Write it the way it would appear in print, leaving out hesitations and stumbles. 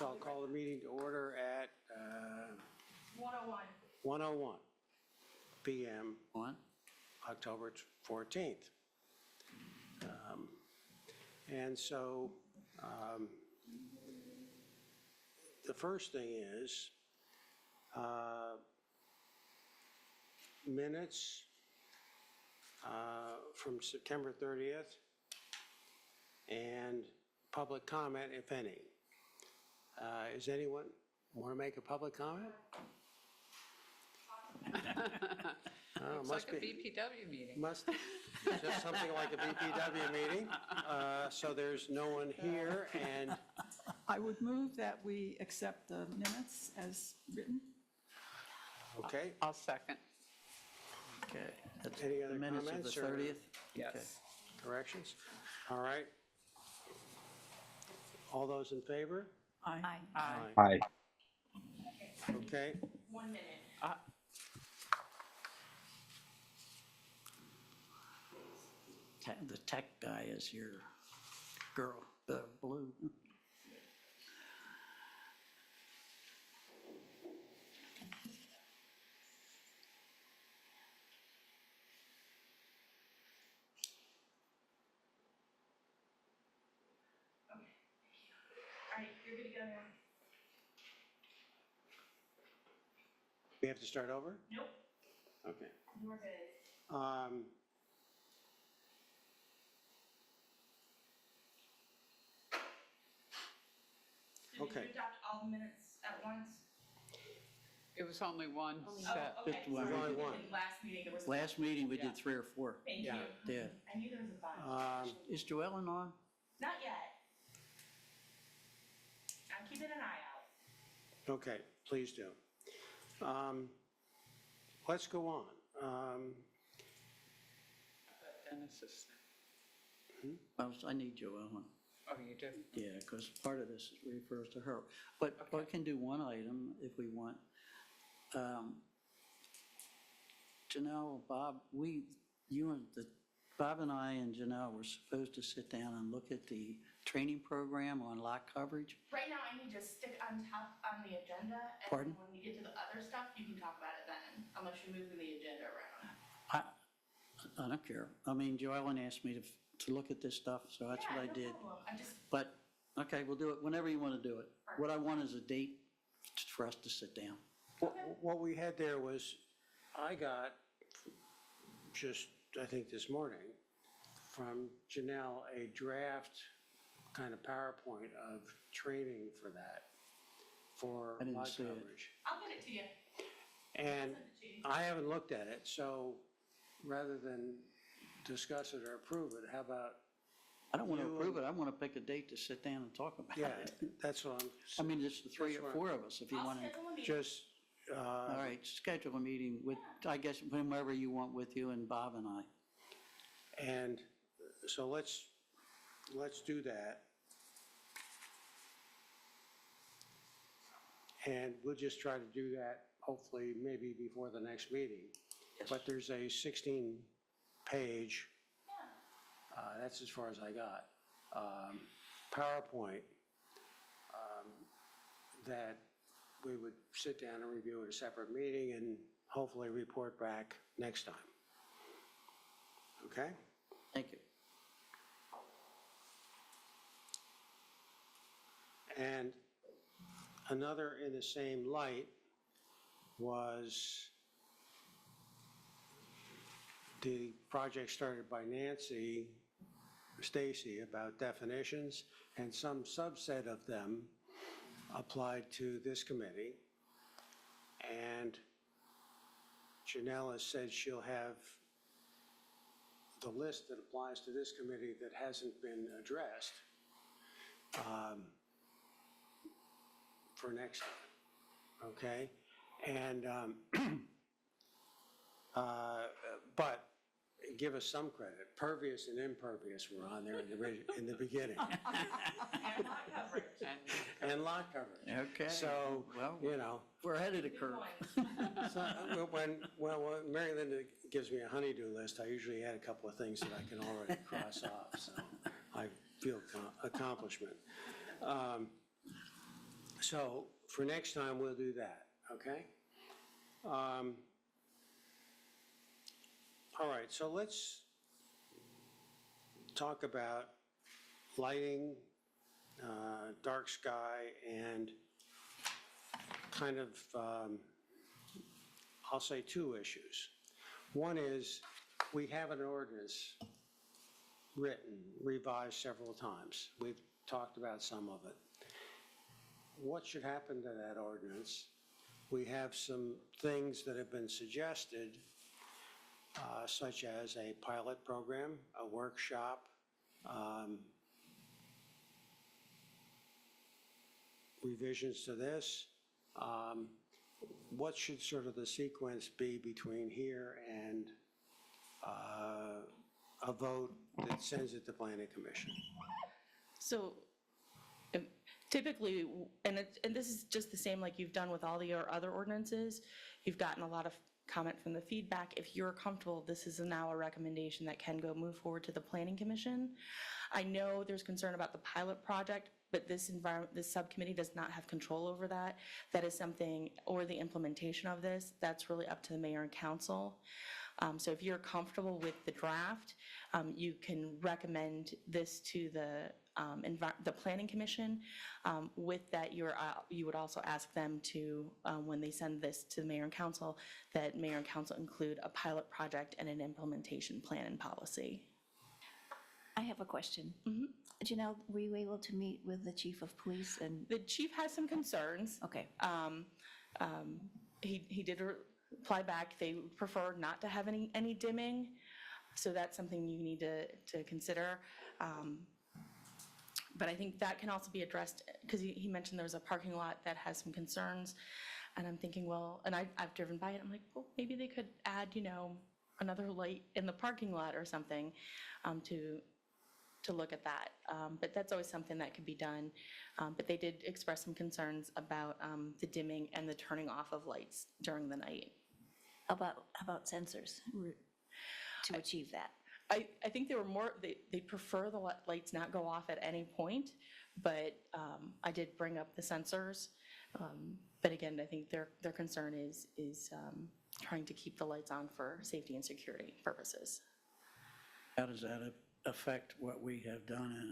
So I'll call the meeting to order at 1:01 p.m. On? October 14th. And so the first thing is minutes from September 30th and public comment, if any. Is anyone want to make a public comment? Looks like a BPW meeting. Must, just something like a BPW meeting. So there's no one here, and I would move that we accept the minutes as written. okay. I'll second. Okay. That's Any other the minutes comments of or- the 30th? Yes. Okay. Corrections? All right. All those in favor? Aye. Aye. Aye. Okay. 1 minute. The tech guy is your girl, the blue. All right, you're good to go now. We have to start over? Nope, Okay. you are good. Okay. Did you adopt all the minutes at once? It was only one Oh, set. okay. Just one. So Only one. in last meeting, there was. Last meeting, we Yeah. did 3 or 4. Thank Yeah. you. Yeah. I knew there was a bunch. Is Joellen on? Not yet. I'm keeping an eye out. Okay, please do. Let's go on. Dennis is, I need Joellen. oh, you do? Yeah, because part of this refers to her. But I can do one item if we want. Janelle, Bob, Bob and I and Janelle were supposed to sit down and look at the training program on lot coverage. Right now, I need to stick on top on the agenda, and Pardon? when we get to the other stuff, you can talk about it then, unless you're moving the agenda around. I don't care. I mean, Joellen asked me to look at this stuff, so that's what I Yeah, no did. problem. I just, But, okay, we'll do it whenever you want to do it. What I want is a date for us to sit down. What we had there was, I got just, I think this morning, from Janelle, a draft kind of PowerPoint of training for that, for I didn't lot see it. coverage. I'll get it to you. And Send it to you. I haven't looked at it, so rather than discuss it or approve it, how about, I don't want to You approve and- it. I want to pick a date to sit down and talk about yeah, it. that's what I mean, it's the 3 That's or right. 4 of us, if you I'll want to. schedule a meeting. just, All right, schedule a meeting with, I guess, whomever you want with you and Bob and I. and so let's do that. And we'll just try to do that, hopefully, maybe before the next meeting. Yes. But there's a 16-page, that's as far as I got, PowerPoint that we would sit down and review at a separate meeting and hopefully report back next time. Okay? Thank you. And another in the same light was the project started by Nancy Stacy about definitions, and some subset of them applied to this committee. And Janelle has said she'll have the list that applies to this committee that hasn't been addressed for next time, okay? And, but give us some credit. Pervious and impervious were on there in the beginning. And lot coverage. And lot coverage. Okay. So, Well, you know, we're ahead of the Good curve. point. so when Mary Linda gives me a honey-do list, I usually add a couple of things that I can already cross off, so I feel accomplishment. So for next time, we'll do that, okay? All right, so let's talk about lighting, dark sky, and kind of, I'll say two issues. One is, we have an ordinance written, revised several times. We've talked about some of it. What should happen to that ordinance? We have some things that have been suggested, such as a pilot program, a workshop, revisions to this. What should sort of the sequence be between here and a vote that sends it to Planning Commission? So typically, and this is just the same like you've done with all your other ordinances, you've gotten a lot of comment from the feedback. If you're comfortable, this is now a recommendation that can go move forward to the Planning Commission. I know there's concern about the pilot project, but this subcommittee does not have control over that. That is something, or the implementation of this, that's really up to the mayor and council. So if you're comfortable with the draft, you can recommend this to the Planning Commission. With that, you would also ask them to, when they send this to the mayor and council, that mayor and council include a pilot project and an implementation plan and policy. I have a question. Janelle, were you able to meet with the chief of police and? The chief has some concerns. Okay. He did reply back, they prefer not to have any dimming, so that's something you need to consider. But I think that can also be addressed, because he mentioned there was a parking lot that has some concerns, and I'm thinking, well, and I've driven by it, I'm like, well, maybe they could add, another light in the parking lot or something to look at that. But that's always something that could be done. But they did express some concerns about the dimming and the turning off of lights during the night. About sensors to achieve that? I think they were more, they prefer the lights not go off at any point, but I did bring up the sensors. But again, I think their concern is trying to keep the lights on for safety and security purposes. How does that affect what we have done